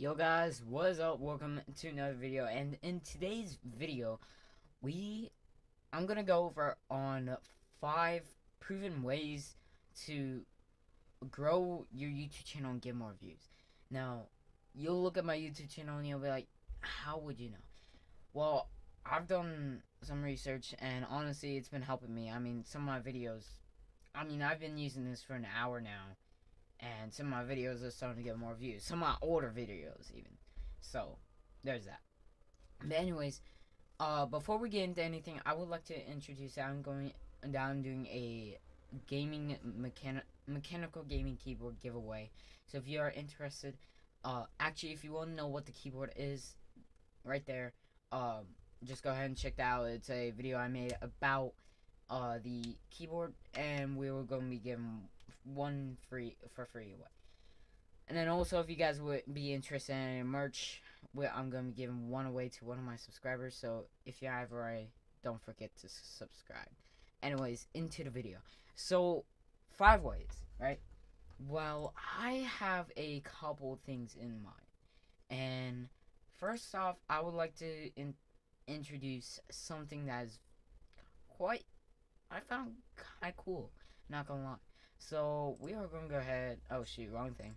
Yo guys, what is up? Welcome to another video, and in today's video, I'm gonna go over on 5 proven ways to grow your YouTube channel and get more views. Now, you'll look at my YouTube channel and you'll be like, how would you know? Well, I've done some research and honestly, it's been helping me. I mean, some of my videos, I've been using this for an hour now, and some of my videos are starting to get more views. Some of my older videos, even. So, there's that. But anyways, before we get into anything, I would like to introduce that I'm doing a gaming mechanical gaming keyboard giveaway. So if you are interested, actually, if you want to know what the keyboard is, right there, just go ahead and check that out. It's a video I made about the keyboard, and we were going to be giving one for free away. And then also, if you guys would be interested in merch, I'm going to be giving one away to one of my subscribers. So if you have already, don't forget to subscribe. Anyways, into the video. So, 5 ways, right? Well, I have a couple things in mind. And first off, I would like to introduce something that is quite, I found kind of cool. Not gonna lie. So, we are gonna go ahead. Oh, shoot, wrong thing.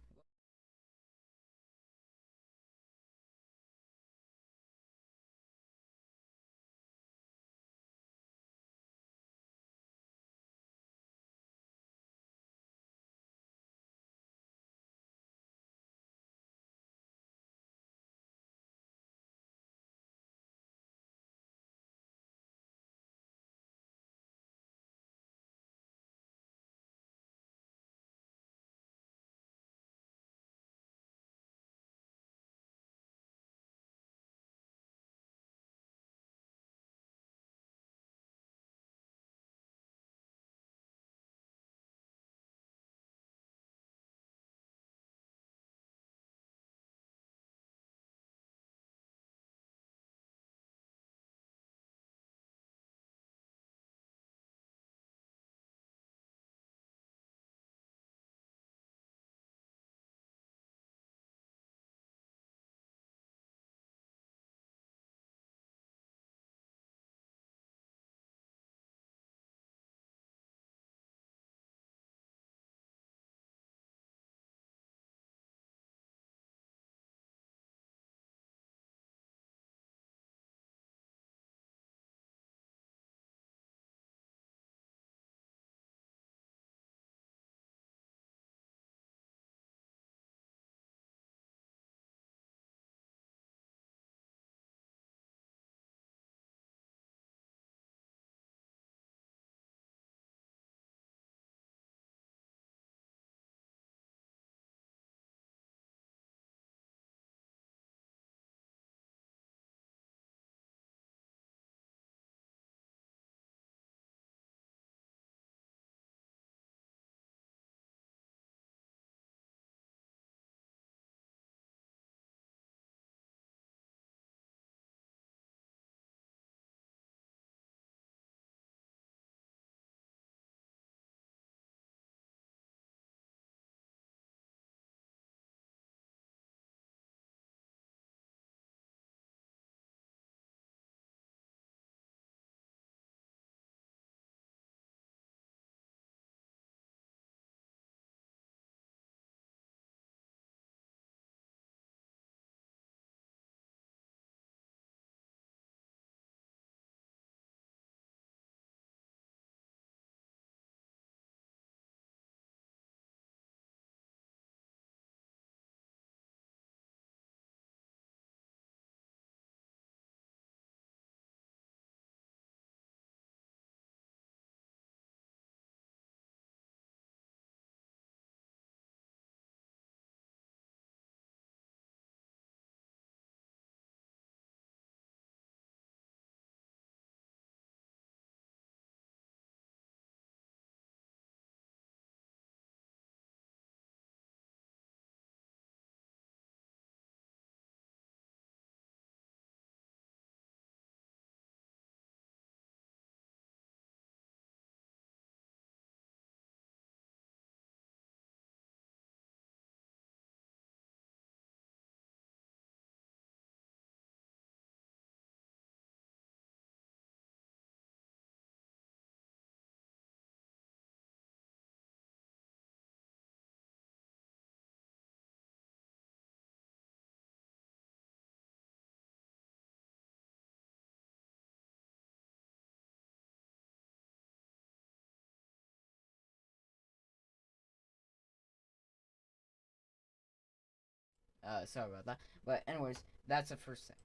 Sorry about that. But anyways, that's the first thing.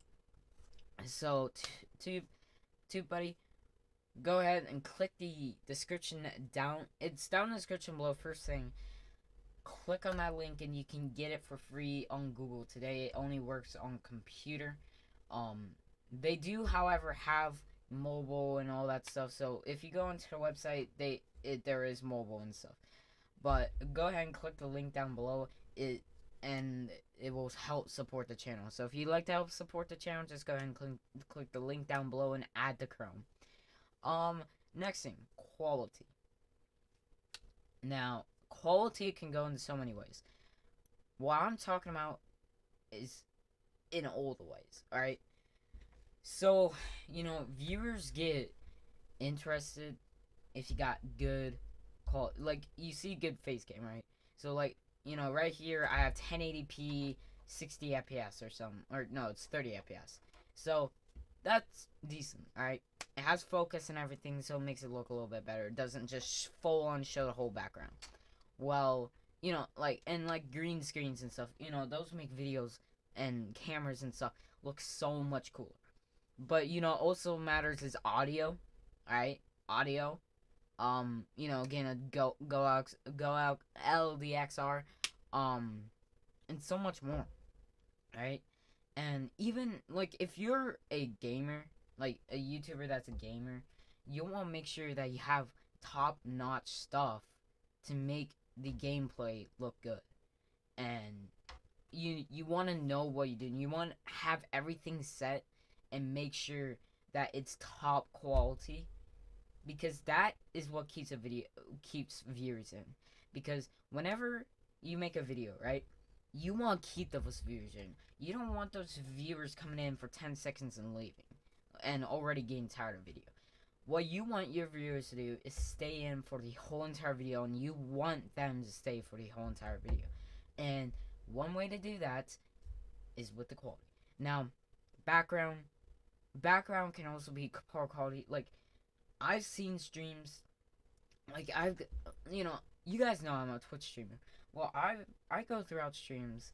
So TubeBuddy, go ahead and click the description down. It's down in the description below. First thing, click on that link and you can get it for free on Google today. It only works on computer. They do, however, have mobile and all that stuff. So if you go into the website, there is mobile and stuff. But go ahead and click the link down below. It will help support the channel. So if you'd like to help support the channel, just go ahead and click the link down below and add to Chrome. Next thing, quality. Now, quality can go into so many ways. What I'm talking about is in all the ways, alright? So, viewers get interested if you got good quality. Like, you see good face cam, right? So, like, right here, I have 1080p, 60 FPS or something. Or, no, it's 30 FPS. So, that's decent, alright? It has focus and everything, so it makes it look a little bit better. It doesn't just full on show the whole background. Well, and green screens and stuff, those make videos and cameras and stuff look so much cooler. But, also matters is audio, alright? Audio. Again, a go out LDXR, and so much more, right? And even, like, if you're a gamer, like, a YouTuber that's a gamer, you want to make sure that you have top-notch stuff to make the gameplay look good. And you want to know what you're doing. You want to have everything set and make sure that it's top quality, because that is what keeps viewers in. Because whenever you make a video, right, you want to keep those viewers in. You don't want those viewers coming in for 10 seconds and leaving and already getting tired of video. What you want your viewers to do is stay in for the whole entire video, and you want them to stay for the whole entire video. And one way to do that is with the quality. Now, background can also be poor quality. Like, I've seen streams, like, you guys know I'm a Twitch streamer. Well, I go throughout streams,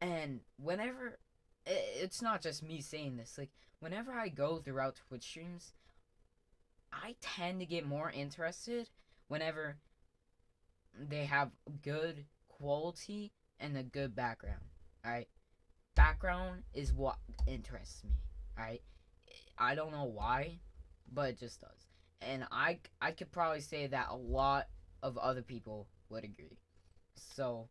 and whenever, it's not just me saying this, like, whenever I go throughout Twitch streams, I tend to get more interested whenever they have good quality and a good background, alright? Background is what interests me, alright? I don't know why, but it just does. And I could probably say that a lot of other people would agree. So,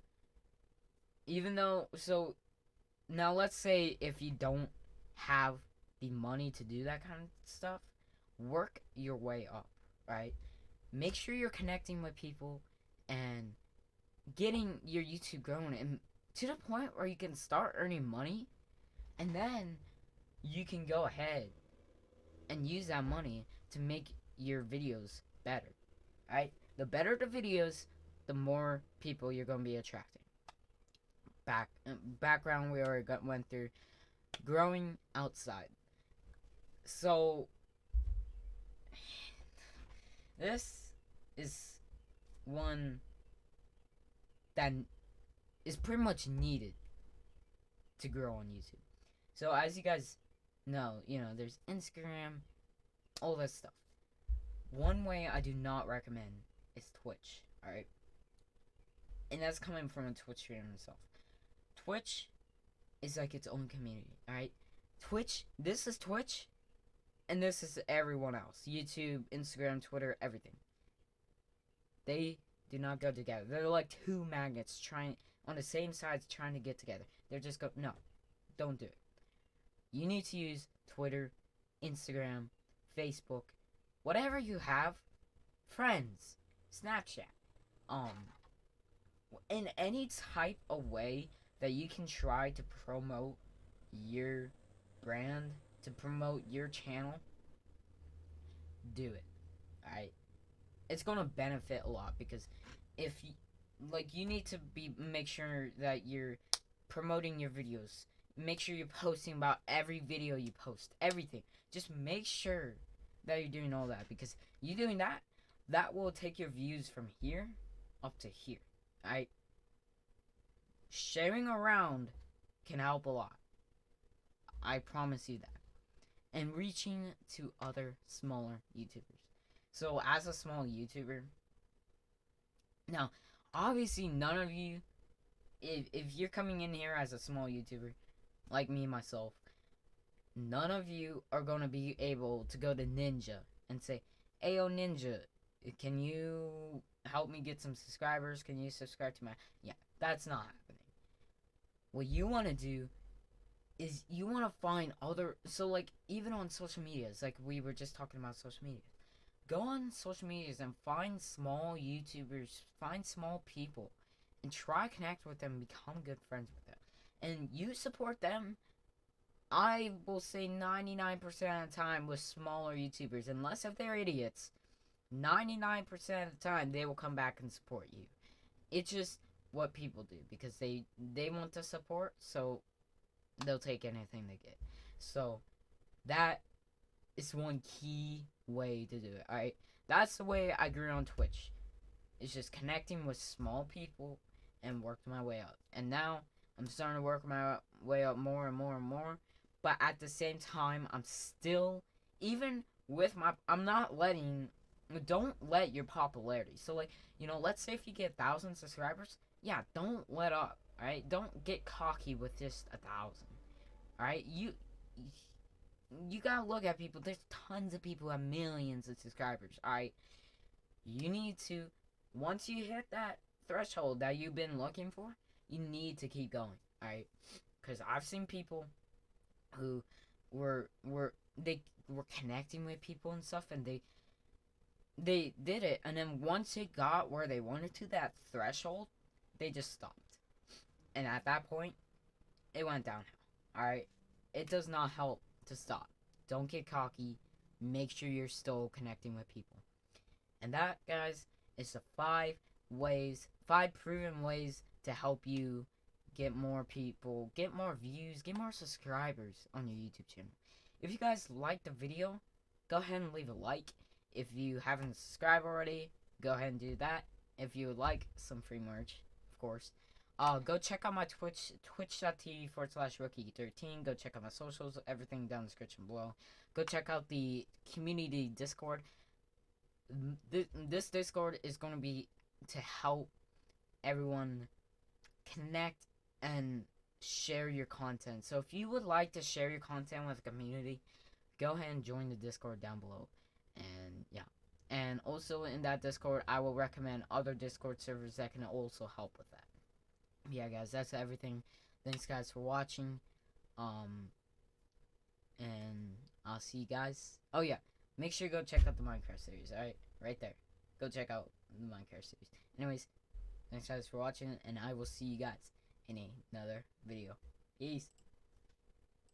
now let's say if you don't have the money to do that kind of stuff, work your way up, right? Make sure you're connecting with people and getting your YouTube growing and to the point where you can start earning money, and then you can go ahead and use that money to make your videos better, right? The better the videos, the more people you're going to be attracting. Background we already went through. Growing outside. So, this is one that is pretty much needed to grow on YouTube. So, as you guys know, there's Instagram, all that stuff. One way I do not recommend is Twitch, alright? And that's coming from a Twitch streamer himself. Twitch is like its own community, alright? This is Twitch, and this is everyone else. YouTube, Instagram, Twitter, everything. They do not go together. They're like two magnets on the same sides trying to get together. No, don't do it. You need to use Twitter, Instagram, Facebook, whatever you have, friends, Snapchat, in any type of way that you can try to promote your brand, to promote your channel, do it. Alright? It's gonna benefit a lot, because if you need to make sure that you're promoting your videos. Make sure you're posting about every video you post. Everything. Just make sure that you're doing all that, because you doing that will take your views from here up to here. Alright? sharing around can help a lot. I promise you that. And reaching to other smaller YouTubers. So as a small YouTuber, now obviously none of you, if you're coming in here as a small YouTuber, like me myself, none of you are gonna be able to go to Ninja and say, "Ayo Ninja, can you help me get some subscribers? Can you subscribe to my..." Yeah, that's not happening. What you want to do is you want to find other, so like even on social medias, like we were just talking about social media, go on social medias and find small YouTubers, find small people, and try connect with them, become good friends with them, and you support them. I will say 99% of the time with smaller YouTubers, unless if they're idiots, 99% of the time they will come back and support you. It's just what people do because they want to support, so they'll take anything they get. So that is one key way to do it. Alright, that's the way I grew on Twitch. It's just connecting with small people and worked my way up. And now I'm starting to work my way up more and more and more. But at the same time, I'm still, even with my, I'm not letting, don't let your popularity. So like, let's say if you get 1,000 subscribers, yeah, don't let up. Alright, don't get cocky with just 1,000. Alright, you gotta look at people. There's tons of people who have millions of subscribers. Alright, you need to, once you hit that threshold that you've been looking for, you need to keep going. Alright, because I've seen people who they were connecting with people and stuff, and they did it, and then once it got where they wanted to, that threshold, they just stopped. And at that point, it went downhill. Alright, it does not help to stop. Don't get cocky. Make sure you're still connecting with people. And that, guys, is the 5 proven ways to help you get more people, get more views, get more subscribers on your YouTube channel. If you guys liked the video, go ahead and leave a like. If you haven't subscribed already, go ahead and do that. If you would like some free merch, of course. Go check out my Twitch, twitch.tv/rookie13. Go check out my socials, everything down in the description below. Go check out the community Discord. This Discord is going to be to help everyone connect and share your content. So if you would like to share your content with the community, go ahead and join the Discord down below. And yeah. And also in that Discord, I will recommend other Discord servers that can also help with that. Yeah, guys, that's everything. Thanks, guys, for watching. And I'll see you guys. Oh, yeah. Make sure you go check out the Minecraft series, alright? Right there. Go check out the Minecraft series. Anyways, thanks, guys, for watching, and I will see you guys in another video. Peace.